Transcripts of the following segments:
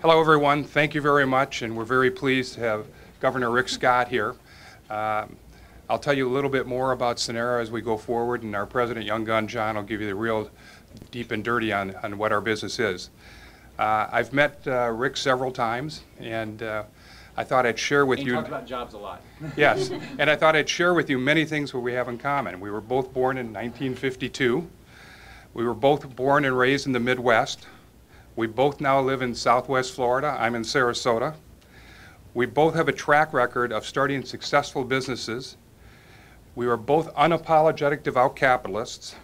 Hello, everyone. Thank you very much, and we're very pleased to have Governor Rick Scott here. I'll tell you a little bit more about Sunera as we go forward, and our President, Young Gun John, will give you the real deep and dirty on what our business is. I've met Rick several times, and I thought I'd share with you. You talk about jobs a lot. Yes, and I thought I'd share with you many things that we have in common. We were both born in 1952. We were both born and raised in the Midwest. We both now live in Southwest Florida. I'm in Sarasota. We both have a track record of starting successful businesses. We are both unapologetic devout capitalists.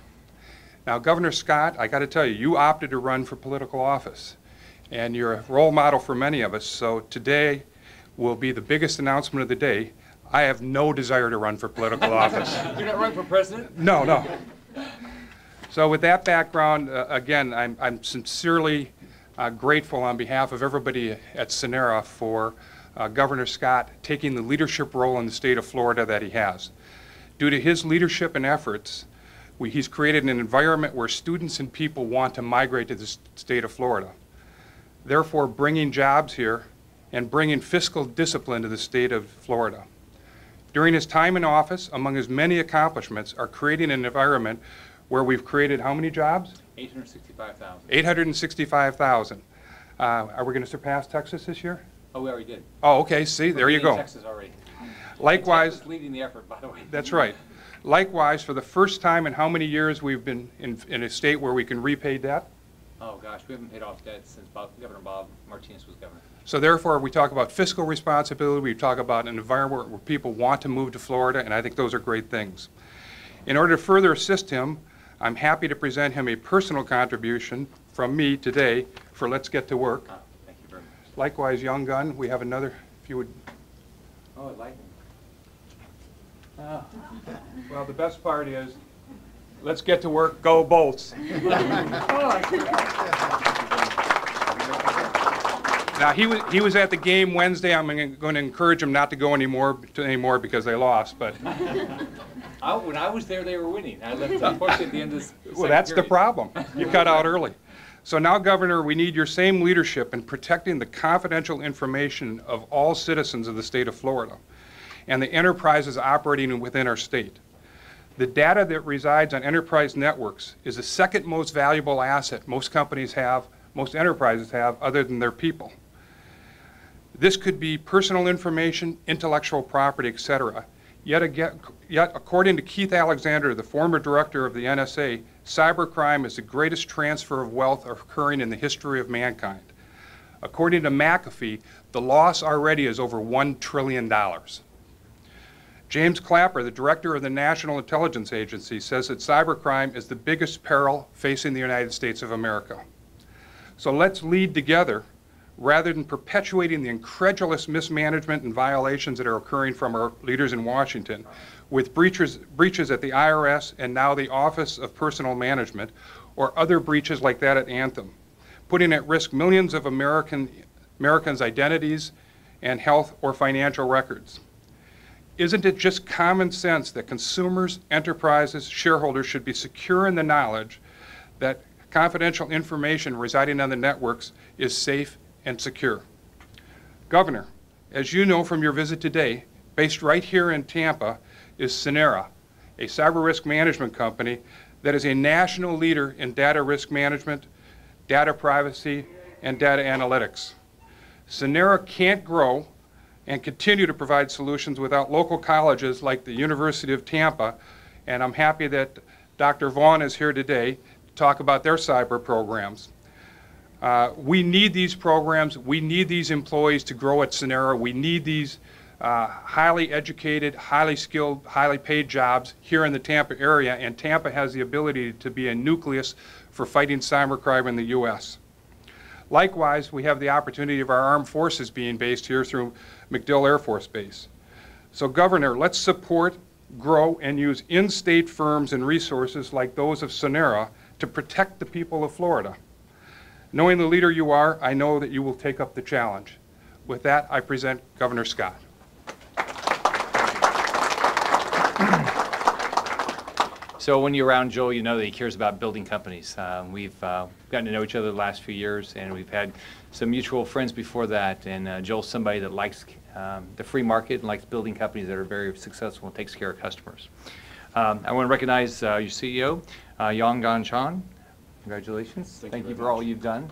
Now, Governor Scott, I got to tell you, you opted to run for political office, and you're a role model for many of us. So today will be the biggest announcement of the day. I have no desire to run for political office. You're not running for president? No, no. So with that background, again, I'm sincerely grateful on behalf of everybody at Sunera for Governor Scott taking the leadership role in the state of Florida that he has. Due to his leadership and efforts, he's created an environment where students and people want to migrate to the state of Florida, therefore bringing jobs here and bringing fiscal discipline to the state of Florida. During his time in office, among his many accomplishments, are creating an environment where we've created how many jobs? 865,000. 865,000. Are we going to surpass Texas this year? Oh, we already did. Oh, okay. See, there you go. Texas already. Likewise, Texas leading the effort, by the way. that's right. Likewise, for the first time in how many years we've been in a state where we can repay debt? Oh gosh, we haven't paid off debt since Governor Bob Martinez was governor. So therefore, we talk about fiscal responsibility. We talk about an environment where people want to move to Florida, and I think those are great things. In order to further assist him, I'm happy to present him a personal contribution from me today for Let's Get to Work. Thank you very much. Likewise, Young Gun, we have another, if you would. Oh, I like him. Well, the best part is, let's get to work, go Bolts. Now, he was at the game Wednesday. I'm going to encourage him not to go anymore because they lost, but. When I was there, they were winning. I left, unfortunately, at the end of the Well, that's the problem. You cut out early. So now, Governor, we need your same leadership in protecting the confidential information of all citizens of the state of Florida and the enterprises operating within our state. The data that resides on enterprise networks is the second most valuable asset most companies have, most enterprises have, other than their people. This could be personal information, intellectual property, etc. Yet, according to Keith Alexander, the former director of the NSA, cybercrime is the greatest transfer of wealth occurring in the history of mankind. According to McAfee, the loss already is over $1 trillion. James Clapper, the director of the National Intelligence Agency, says that cybercrime is the biggest peril facing the United States of America. So let's lead together rather than perpetuating the incredulous mismanagement and violations that are occurring from our leaders in Washington, with breaches at the IRS and now the Office of Personnel Management, or other breaches like that at Anthem, putting at risk millions of Americans' identities and health or financial records. Isn't it just common sense that consumers, enterprises, shareholders should be secure in the knowledge that confidential information residing on the networks is safe and secure? Governor, as you know from your visit today, based right here in Tampa is Sunera, a cyber risk management company that is a national leader in data risk management, data privacy, and data analytics. Sunera can't grow and continue to provide solutions without local colleges like the University of Tampa, and I'm happy that Dr. Vaughn is here today to talk about their cyber programs. We need these programs. We need these employees to grow at Sunera. We need these highly educated, highly skilled, highly paid jobs here in the Tampa area, and Tampa has the ability to be a nucleus for fighting cybercrime in the U.S. Likewise, we have the opportunity of our armed forces being based here through MacDill Air Force Base. So, Governor, let's support, grow, and use in-state firms and resources like those of Sunera to protect the people of Florida. Knowing the leader you are, I know that you will take up the challenge. With that, I present Governor Scott. So when you're around Joel, you know that he cares about building companies. We've gotten to know each other the last few years, and we've had some mutual friends before that. And Joel's somebody that likes the free market and likes building companies that are very successful and takes care of customers. I want to recognize your CEO, Yonggan Chan. Congratulations. Thank you for all you've done.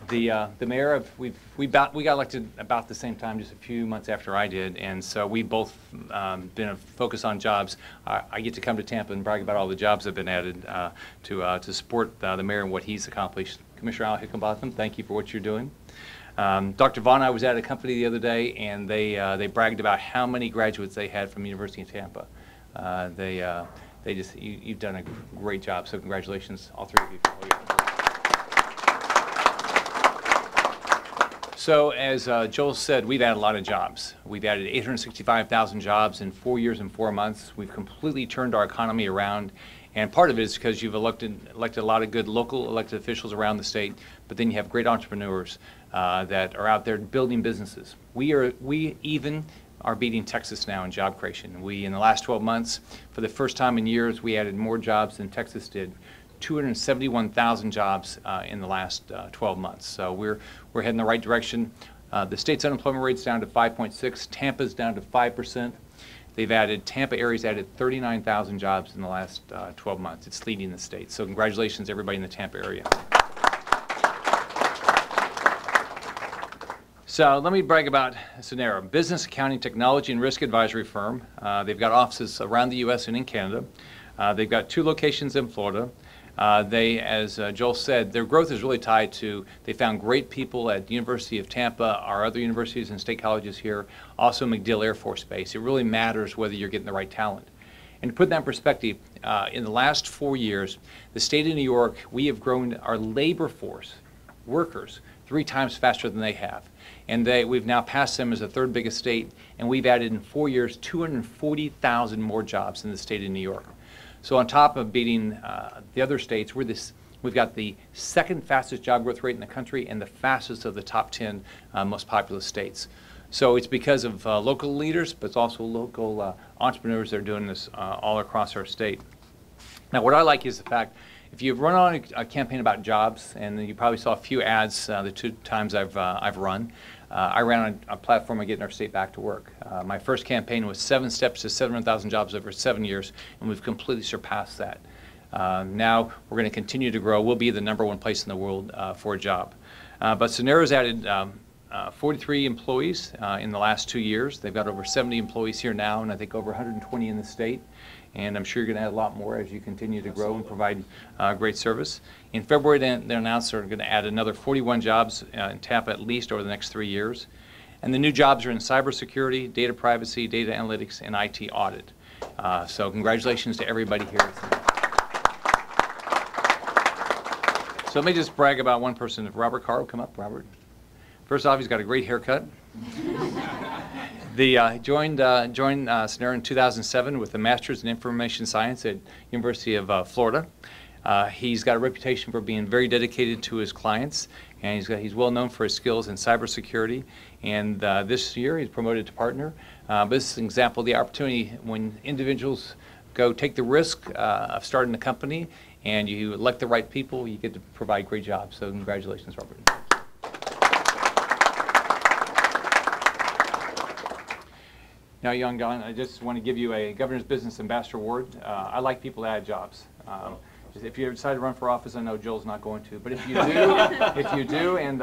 The mayor, we got elected about the same time, just a few months after I did, and so we both been focused on jobs. I get to come to Tampa and brag about all the jobs that have been added to support the mayor and what he's accomplished. Commissioner Al Hickenbotham, thank you for what you're doing. Dr. Vaughn and I was at a company the other day, and they bragged about how many graduates they had from the University of Tampa. You've done a great job, so congratulations, all three of you. So as Joel said, we've added a lot of jobs. We've added 865,000 jobs in 4 years and 4 months. We've completely turned our economy around. And part of it is because you've elected a lot of good local elected officials around the state, but then you have great entrepreneurs that are out there building businesses. We even are beating Texas now in job creation. In the last 12 months, for the first time in years, we added more jobs than Texas did. 271,000 jobs in the last 12 months. So we're heading the right direction. The state's unemployment rate's down to 5.6. Tampa's down to 5%. Tampa area's added 39,000 jobs in the last 12 months. It's leading the state. So congratulations, everybody in the Tampa area. So let me brag about Sunera, business, accounting, technology, and risk advisory firm. They've got offices around the U.S. and in Canada. They've got 2 locations in Florida. As Joel said, their growth is really tied to, they found great people at the University of Tampa, our other universities and state colleges here, also MacDill Air Force Base. It really matters whether you're getting the right talent. And to put that in perspective, in the last 4 years, the state of New York, we have grown our labor force, workers, 3 times faster than they have. And we've now passed them as the 3rd biggest state, and we've added in 4 years 240,000 more jobs in the state of New York. So on top of beating the other states, we've got the 2nd fastest job growth rate in the country and the fastest of the top 10 most populous states. So it's because of local leaders, but it's also local entrepreneurs that are doing this all across our state. Now what I like is the fact, if you run on a campaign about jobs, and you probably saw a few ads the 2 times I've run, I ran on a platform of getting our state back to work. My first campaign was 7 steps to 700,000 jobs over 7 years, and we've completely surpassed that. Now we're going to continue to grow. We'll be the #1 place in the world for a job. But Sunera's added 43 employees in the last 2 years. They've got over 70 employees here now, and I think over 120 in the state. And I'm sure you're going to add a lot more as you continue to grow and provide great service. In February, they announced they're going to add another 41 jobs in Tampa at least over the next 3 years. And the new jobs are in cybersecurity, data privacy, data analytics, and IT audit. So congratulations to everybody here. So let me just brag about one person. If Robert Carr will come up, Robert. First off, he's got a great haircut. Joined Sunera in 2007 with a master's in information science at University of Florida. He's got a reputation for being very dedicated to his clients, and he's well known for his skills in cybersecurity. And this year he's promoted to partner. This is an example of the opportunity when individuals go take the risk of starting a company, and you elect the right people, you get to provide great jobs. So congratulations, Robert. Now, Yonggan, I just want to give you a Governor's Business Ambassador Award. I like people to add jobs. If you decide to run for office, I know Joel's not going to, but if you do, and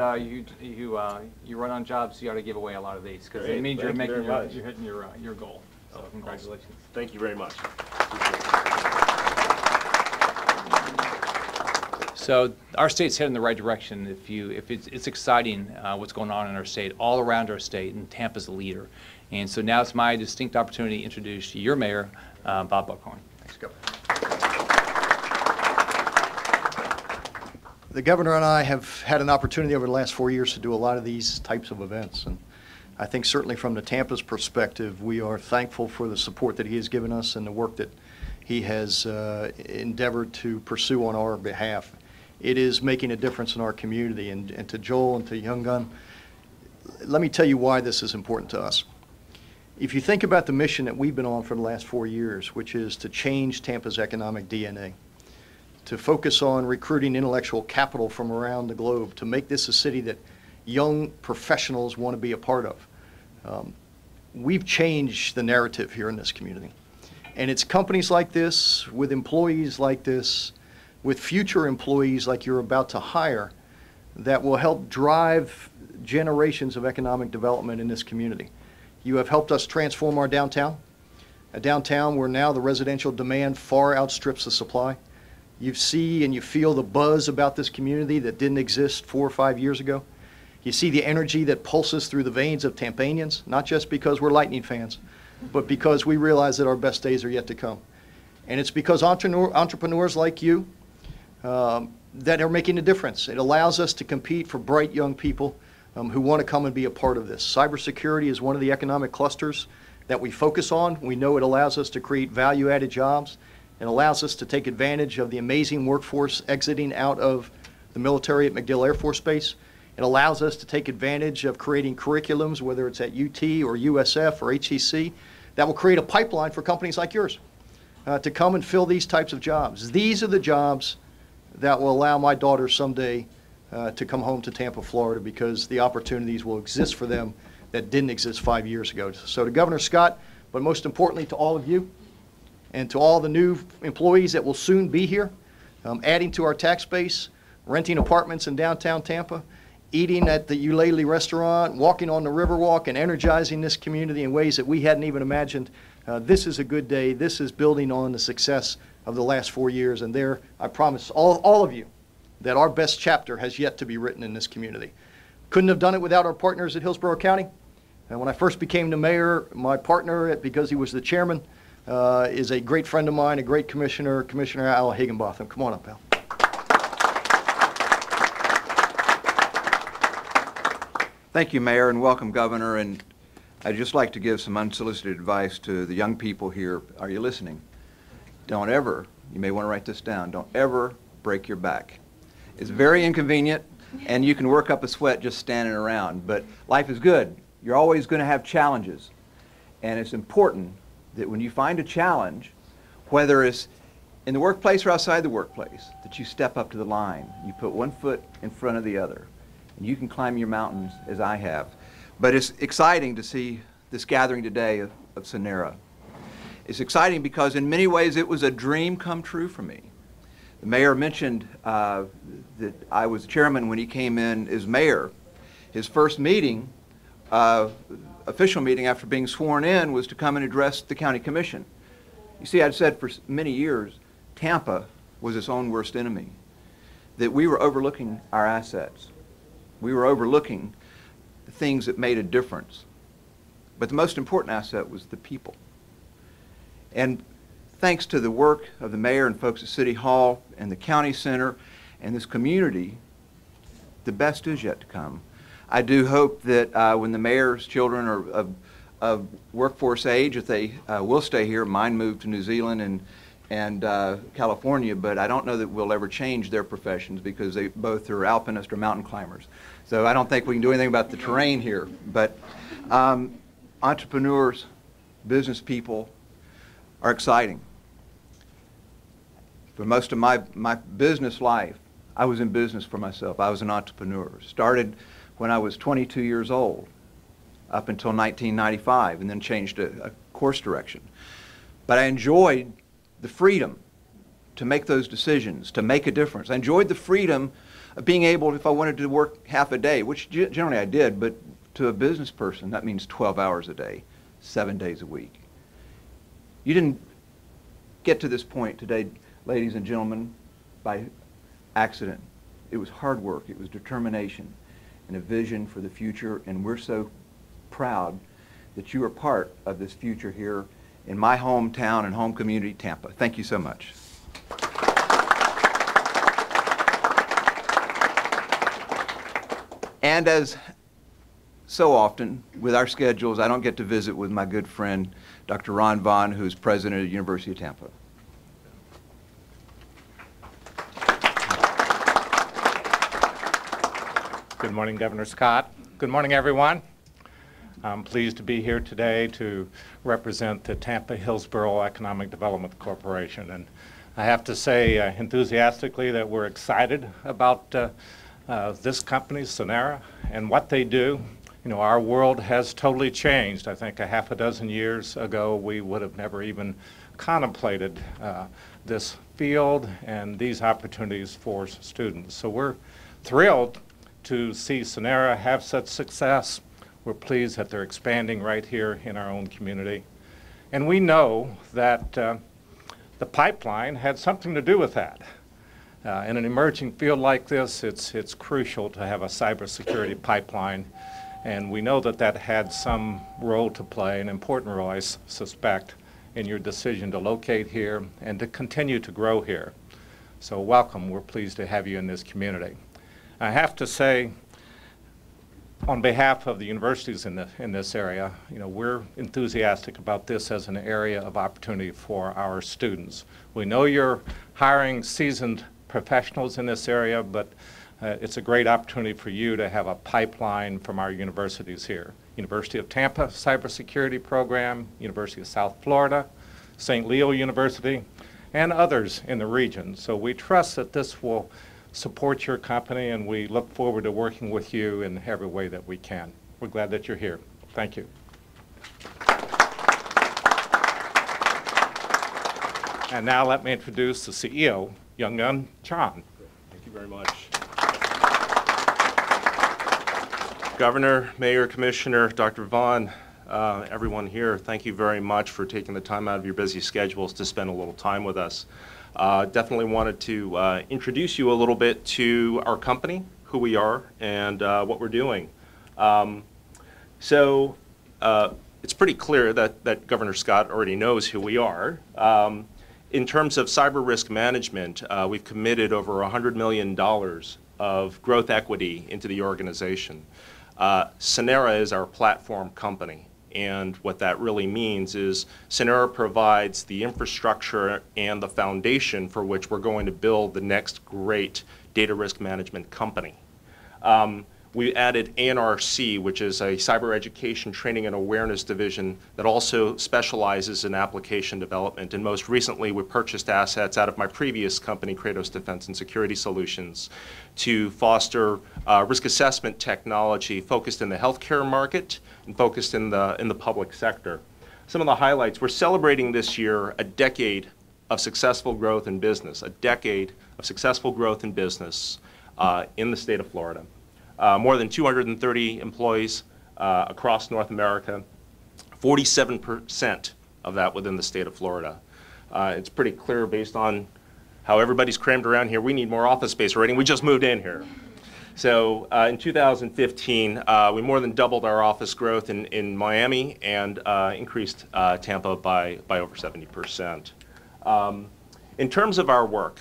you run on jobs, you ought to give away a lot of these because it means you're hitting your goal. So congratulations. Awesome. Thank you very much. So our state's heading in the right direction. It's exciting what's going on in our state, all around our state, and Tampa's a leader. And so now it's my distinct opportunity to introduce your mayor, Bob Buckhorn. Thanks, Governor. The Governor and I have had an opportunity over the last 4 years to do a lot of these types of events. And I think certainly from the Tampa's perspective, we are thankful for the support that he has given us and the work that he has endeavored to pursue on our behalf. It is making a difference in our community. And to Joel and to Yonggan, let me tell you why this is important to us. If you think about the mission that we've been on for the last 4 years, which is to change Tampa's economic DNA, to focus on recruiting intellectual capital from around the globe, to make this a city that young professionals want to be a part of, we've changed the narrative here in this community. And it's companies like this, with employees like this, with future employees like you're about to hire, that will help drive generations of economic development in this community. You have helped us transform our downtown, a downtown where now the residential demand far outstrips the supply. You see and you feel the buzz about this community that didn't exist 4 or 5 years ago. You see the energy that pulses through the veins of Tampanians, not just because we're Lightning fans, but because we realize that our best days are yet to come. And it's because entrepreneurs like you that are making a difference. It allows us to compete for bright young people who want to come and be a part of this. Cybersecurity is one of the economic clusters that we focus on. We know it allows us to create value-added jobs. It allows us to take advantage of the amazing workforce exiting out of the military at MacDill Air Force Base. It allows us to take advantage of creating curriculums, whether it's at UT or USF or HEC, that will create a pipeline for companies like yours to come and fill these types of jobs. These are the jobs that will allow my daughter someday to come home to Tampa, Florida, because the opportunities will exist for them that didn't exist 5 years ago. So to Governor Scott, but most importantly to all of you, and to all the new employees that will soon be here, adding to our tax base, renting apartments in downtown Tampa, eating at the Eulalie restaurant, walking on the Riverwalk, and energizing this community in ways that we hadn't even imagined. This is a good day. This is building on the success of the last 4 years, and there, I promise all of you that our best chapter has yet to be written in this community. Couldn't have done it without our partners at Hillsborough County. And when I first became the mayor, my partner, because he was the chairman, is a great friend of mine, a great commissioner, Commissioner Al Higginbotham. Come on up, Al. Thank you, Mayor, and welcome, Governor. And I'd just like to give some unsolicited advice to the young people here. Are you listening? Don't ever, you may want to write this down, don't ever break your back. It's very inconvenient, and you can work up a sweat just standing around, but life is good. You're always going to have challenges, and it's important that when you find a challenge, whether it's in the workplace or outside the workplace, that you step up to the line. You put one foot in front of the other, and you can climb your mountains as I have. But it's exciting to see this gathering today of Sunera. It's exciting because in many ways it was a dream come true for me. The mayor mentioned that I was chairman when he came in as mayor. His first meeting, official meeting after being sworn in, was to come and address the county commission. You see, I'd said for many years, Tampa was its own worst enemy, that we were overlooking our assets. We were overlooking the things that made a difference. But the most important asset was the people. And thanks to the work of the mayor and folks at City Hall and the county center and this community, the best is yet to come. I do hope that when the mayor's children are of workforce age, if they will stay here, mine moved to New Zealand and California, but I don't know that we'll ever change their professions because they both are alpinists or mountain climbers. So I don't think we can do anything about the terrain here. But entrepreneurs, business people are exciting. For most of my business life, I was in business for myself. I was an entrepreneur. Started when I was 22 years old up until 1995, and then changed a course direction. But I enjoyed the freedom to make those decisions, to make a difference. I enjoyed the freedom of being able, if I wanted to work half a day, which generally I did, but to a business person, that means 12 hours a day, 7 days a week. You didn't get to this point today, ladies and gentlemen, by accident. It was hard work, it was determination, and a vision for the future, and we're so proud that you are part of this future here in my hometown and home community, Tampa. Thank you so much. And as so often with our schedules, I don't get to visit with my good friend, Dr. Ron Vaughn, who's president of the University of Tampa. Good morning, Governor Scott. Good morning, everyone. I'm pleased to be here today to represent the Tampa Hillsborough Economic Development Corporation. And I have to say enthusiastically that we're excited about this company, Sunera, and what they do. You know, our world has totally changed. I think a half a dozen years ago, we would have never even contemplated this field and these opportunities for students. So we're thrilled to see Sunera have such success. We're pleased that they're expanding right here in our own community. And we know that the pipeline had something to do with that. In an emerging field like this, it's crucial to have a cybersecurity pipeline. And we know that that had some role to play, an important role, I suspect, in your decision to locate here and to continue to grow here. So welcome. We're pleased to have you in this community. I have to say, on behalf of the universities in this area, you know, we're enthusiastic about this as an area of opportunity for our students. We know you're hiring seasoned professionals in this area, but it's a great opportunity for you to have a pipeline from our universities here. University of Tampa Cybersecurity Program, University of South Florida, St. Leo University, and others in the region. So we trust that this will support your company, and we look forward to working with you in every way that we can. We're glad that you're here. Thank you. And now let me introduce the CEO, Younggun Chan. Thank you very much. Governor, Mayor, Commissioner, Dr. Vaughn, everyone here, thank you very much for taking the time out of your busy schedules to spend a little time with us. Definitely wanted to introduce you a little bit to our company, who we are, and what we're doing. So it's pretty clear that Governor Scott already knows who we are. In terms of cyber risk management, we've committed over $100 million of growth equity into the organization. Sunera is our platform company. And what that really means is Sunera provides the infrastructure and the foundation for which we're going to build the next great data risk management company. We added ANRC, which is a cyber education training and awareness division that also specializes in application development. And most recently, we purchased assets out of my previous company, Kratos Defense and Security Solutions, to foster risk assessment technology focused in the healthcare market and focused in the public sector. Some of the highlights: we're celebrating this year a decade of successful growth in business, in the state of Florida. More than 230 employees across North America, 47% of that within the state of Florida. It's pretty clear based on how everybody's crammed around here, we need more office space already, and we just moved in here. So in 2015, we more than doubled our office growth in Miami and increased Tampa by over 70%. In terms of our work,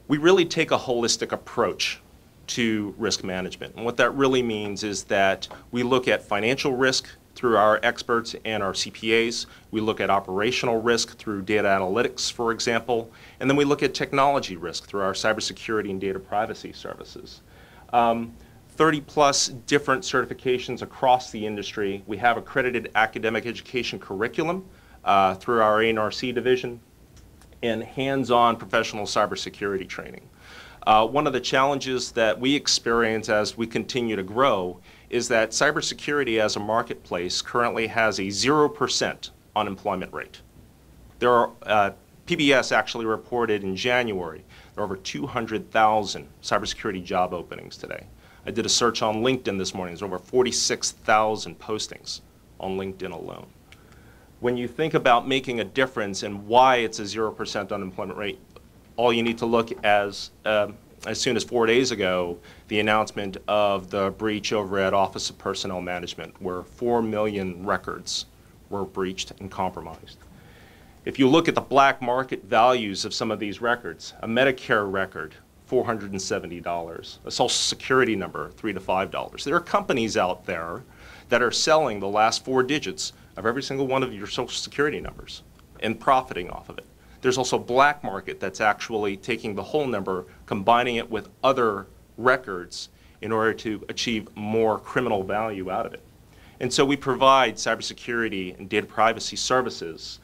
we really take a holistic approach to risk management. And what that really means is that we look at financial risk through our experts and our CPAs. We look at operational risk through data analytics, for example. And then we look at technology risk through our cybersecurity and data privacy services. 30-plus different certifications across the industry. We have accredited academic education curriculum through our ANRC division, and hands-on professional cybersecurity training. One of the challenges that we experience as we continue to grow is that cybersecurity as a marketplace currently has a 0% unemployment rate. There are, PBS actually reported in January, there are over 200,000 cybersecurity job openings today. I did a search on LinkedIn this morning. There's over 46,000 postings on LinkedIn alone. When you think about making a difference and why it's a 0% unemployment rate, all you need to look as soon as 4 days ago, the announcement of the breach over at Office of Personnel Management, where 4 million records were breached and compromised. If you look at the black market values of some of these records, a Medicare record, $470, a Social Security number, $3 to $5. There are companies out there that are selling the last 4 digits of every single one of your Social Security numbers and profiting off of it. There's also black market that's actually taking the whole number, combining it with other records in order to achieve more criminal value out of it. And so we provide cybersecurity and data privacy services,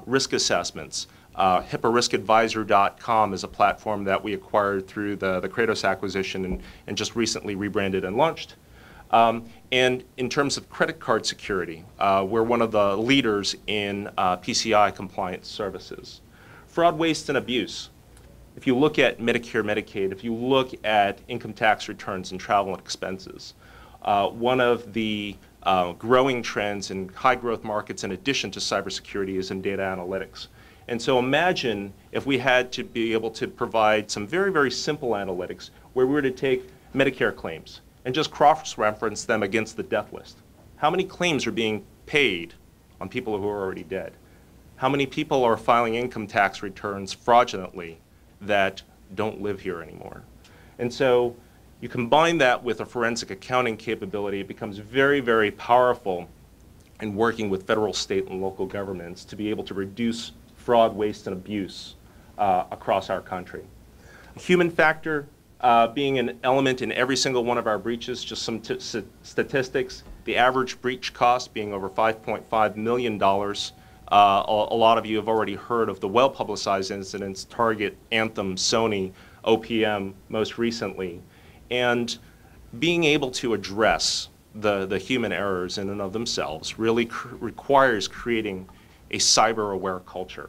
risk assessments. HIPAARiskAdvisor.com is a platform that we acquired through the Kratos acquisition and just recently rebranded and launched. And in terms of credit card security, we're one of the leaders in PCI compliance services. Fraud, waste, and abuse. If you look at Medicare, Medicaid, if you look at income tax returns and travel and expenses, one of the growing trends in high growth markets in addition to cybersecurity is in data analytics. And so imagine if we had to be able to provide some very, very simple analytics where we were to take Medicare claims and just cross-reference them against the death list. How many claims are being paid on people who are already dead? How many people are filing income tax returns fraudulently that don't live here anymore? And so you combine that with a forensic accounting capability, it becomes very, very powerful in working with federal, state, and local governments to be able to reduce fraud, waste, and abuse across our country. A human factor being an element in every single one of our breaches, just some statistics, the average breach cost being over $5.5 million. A lot of you have already heard of the well-publicized incidents, Target, Anthem, Sony, OPM most recently. And being able to address the human errors in and of themselves really requires creating a cyber-aware culture.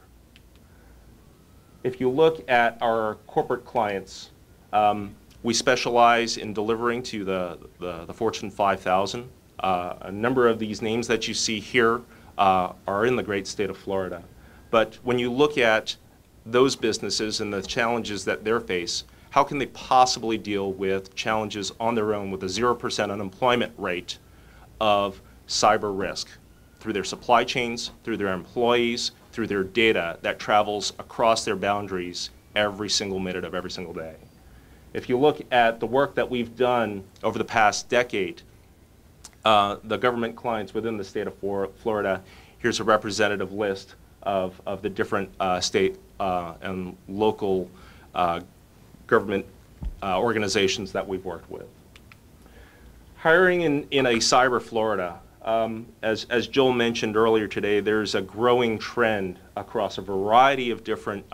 If you look at our corporate clients, we specialize in delivering to the Fortune 5000. A number of these names that you see here are in the great state of Florida. But when you look at those businesses and the challenges that they face, how can they possibly deal with challenges on their own with a 0% unemployment rate of cyber risk through their supply chains, through their employees, through their data that travels across their boundaries every single minute of every single day? If you look at the work that we've done over the past decade, the government clients within the state of Florida, here's a representative list of the different state and local government organizations that we've worked with. Hiring in a cyber Florida, as Joel mentioned earlier today, there's a growing trend across a variety of different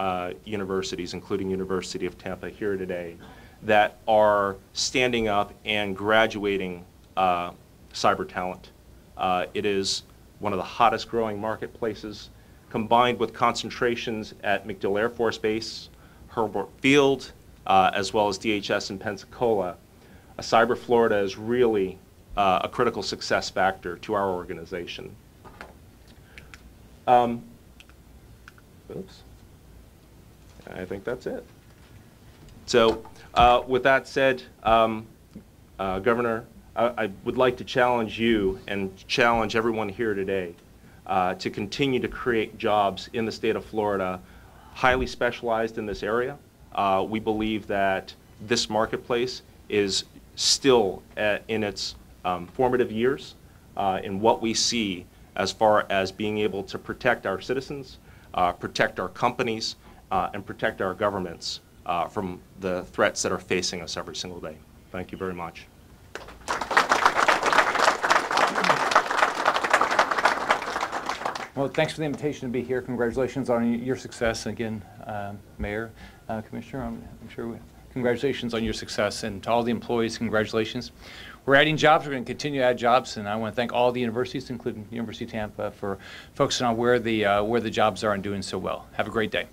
universities, including University of Tampa here today, that are standing up and graduating cyber talent. It is one of the hottest growing marketplaces, combined with concentrations at MacDill Air Force Base, Hurlburt Field, as well as DHS in Pensacola. Cyber Florida is really a critical success factor to our organization. Oops. I think that's it. So with that said, Governor, I would like to challenge you and challenge everyone here today to continue to create jobs in the state of Florida, highly specialized in this area. We believe that this marketplace is still in its formative years in what we see as far as being able to protect our citizens, protect our companies, and protect our governments from the threats that are facing us every single day. Thank you very much. Well, thanks for the invitation to be here. Congratulations on your success. Again, Mayor, Commissioner, I'm sure congratulations on your success. And to all the employees, congratulations. We're adding jobs. We're going to continue to add jobs. And I want to thank all the universities, including University of Tampa, for focusing on where the jobs are and doing so well. Have a great day.